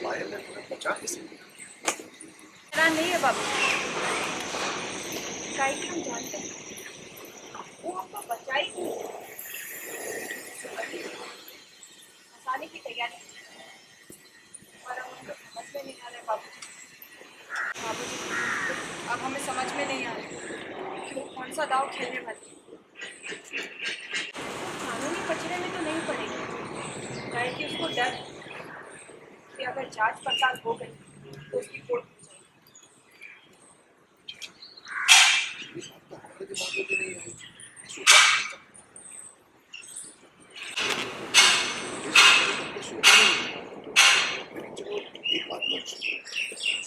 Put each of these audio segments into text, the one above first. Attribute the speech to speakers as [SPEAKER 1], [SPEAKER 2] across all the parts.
[SPEAKER 1] पायल ने तुम्हें बचा कैसे लिया?
[SPEAKER 2] हैरान नहीं है बाबू, काहे कि हम जानते हैं वो हमको बचाई नहीं, फंसाने की तैयारी की। और अब हमको समझ में नहीं आ रहा है बाबूजी, अब हमें समझ में नहीं आ रहा है कि वो कौन सा दाव खेलने वाली है। कानूनी पचड़े में तो नहीं पड़ेगी, काहे कि उसको डर है कि अगर जांच पड़ताल हो गई तो उसकी कोर्ट हो जाएगी।
[SPEAKER 1] ये बात तो हमारे दिमाग में भी नहीं आई। सोचा नहीं था। हमने सोचा नहीं था। लेकिन चलो एक बात मान जो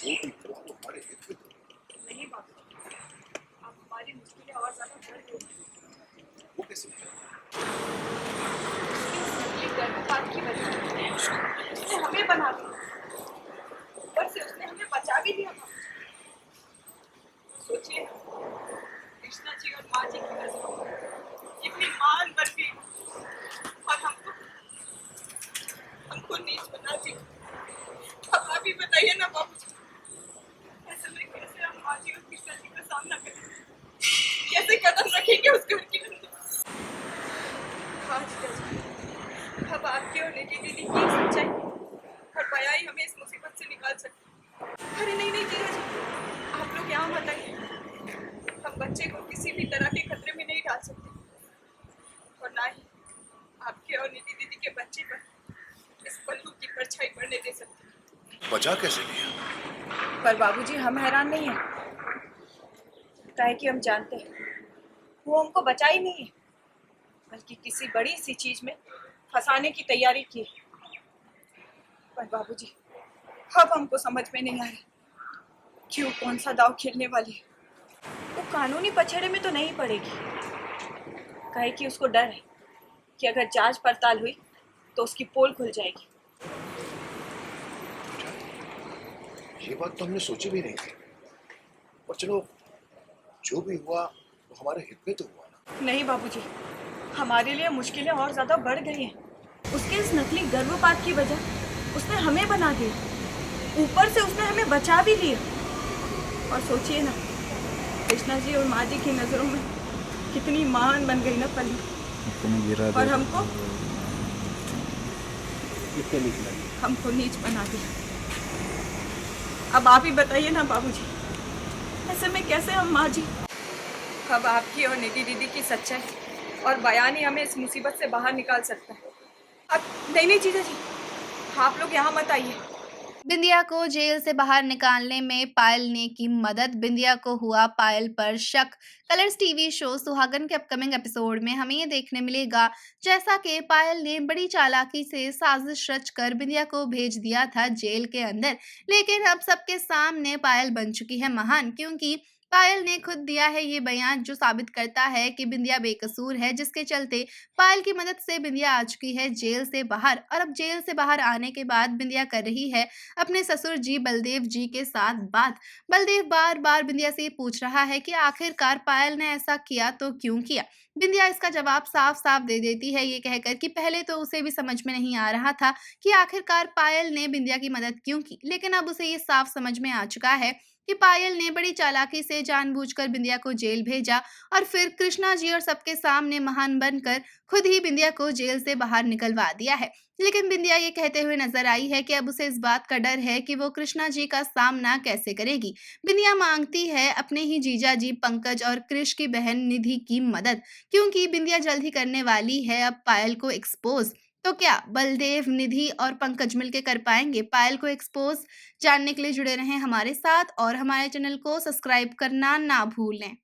[SPEAKER 1] भी हुआ तो हमारे हित में था।
[SPEAKER 2] नहीं बाबू, अब हमारी मुश्किलें और ज़्यादा बढ़ गई।
[SPEAKER 1] वो कैसे हुआ?
[SPEAKER 2] उसकी गर्भपात की वजह से उसने हमें बना दिया, ऊपर से उसने हमें बचा भी दिया। सोचिए कृष्णा जी और माँ जी की नजरों में कितनी मान बन गई और हमको हमको नीच बना दी। अब आप ही बताइए ना बाबू जी, ऐसे में कैसे हम माँ जी और कृष्णा जी का सामना करें, कैसे कदम रखेंगे उस घर के अंदर। हाँ जीजा जी, अब आपकी और निधि दीदी की सच्चाई और बया ही हमें इस मुसीबत से निकाल सकती है। अरे नहीं नहीं जीजा जी, आप लोग यहाँ मत आइए, हम बच्चे को किसी भी तरह के खतरे में नहीं डाल सकते और ना ही आपके और निधि दीदी के बच्चे पर इस पल्लू की परछाई पड़ने दे सकते।
[SPEAKER 1] बचा कैसे लिया?
[SPEAKER 2] पर बाबूजी हम हैरान नहीं है, काहे कि हम जानते हैं वो हमको बचा ही नहीं है, बल्कि किसी बड़ी सी चीज में फंसाने की तैयारी की है। पर बाबूजी अब हमको समझ में नहीं आ रहा कि वो कौन सा दाव खेलने वाली है। वो कानूनी पछड़े में तो नहीं पड़ेगी, काहे कि उसको डर है कि अगर जांच पड़ताल हुई तो उसकी पोल खुल जाएगी।
[SPEAKER 1] ये बात तो हमने सोची भी नहीं थी। और चलो जो भी हुआ वो हमारे हित में तो हुआ ना।
[SPEAKER 2] नहीं बाबूजी, हमारे लिए मुश्किलें और ज्यादा बढ़ गई हैं। उसके इस नकली गर्भपात की वजह उसने हमें बना दिया, ऊपर से उसने हमें बचा भी लिया। और सोचिए ना, कृष्णा जी और माँ जी की नजरों में कितनी महान बन गई ना पल्लू, और हमको नीच बना दिया। अब आप ही बताइए ना बाबूजी, ऐसे में कैसे हम माँ जी। अब आपकी और निधि दीदी की सच्चाई और बयान ही हमें इस मुसीबत से बाहर निकाल सकता है। अब नहीं नहीं जीजा जी, आप लोग यहाँ मत आइए।
[SPEAKER 3] बिंदिया को जेल से बाहर निकालने में पायल ने की मदद, बिंदिया को हुआ पायल पर शक। कलर्स टीवी शो सुहागन के अपकमिंग एपिसोड में हमें ये देखने मिलेगा जैसा कि पायल ने बड़ी चालाकी से साजिश रचकर बिंदिया को भेज दिया था जेल के अंदर, लेकिन अब सबके सामने पायल बन चुकी है महान, क्योंकि पायल ने खुद दिया है ये बयान जो साबित करता है कि बिंदिया बेकसूर है, जिसके चलते पायल की मदद से बिंदिया आ चुकी है जेल से बाहर। और अब जेल से बाहर आने के बाद बिंदिया कर रही है अपने ससुर जी बलदेव जी के साथ बात। बलदेव बार बार बिंदिया से पूछ रहा है कि आखिरकार पायल ने ऐसा किया तो क्यों किया। बिंदिया इसका जवाब साफ साफ दे देती है, ये कहकर कि पहले तो उसे भी समझ में नहीं आ रहा था कि आखिरकार पायल ने बिंदिया की मदद क्यों की, लेकिन अब उसे ये साफ समझ में आ चुका है कि पायल ने बड़ी चालाकी से जानबूझकर बिंदिया को जेल भेजा और फिर कृष्णा जी और सबके सामने महान बनकर खुद ही बिंदिया को जेल से बाहर निकलवा दिया है। लेकिन बिंदिया ये कहते हुए नजर आई है कि अब उसे इस बात का डर है कि वो कृष्णा जी का सामना कैसे करेगी। बिंदिया मांगती है अपने ही जीजा जी पंकज और कृष की बहन निधि की मदद, क्योंकि बिंदिया जल्द ही करने वाली है अब पायल को एक्सपोज। तो क्या बलदेव, निधि और पंकज मिलके कर पाएंगे पायल को एक्सपोज? जानने के लिए जुड़े रहें हमारे साथ और हमारे चैनल को सब्सक्राइब करना ना भूलें।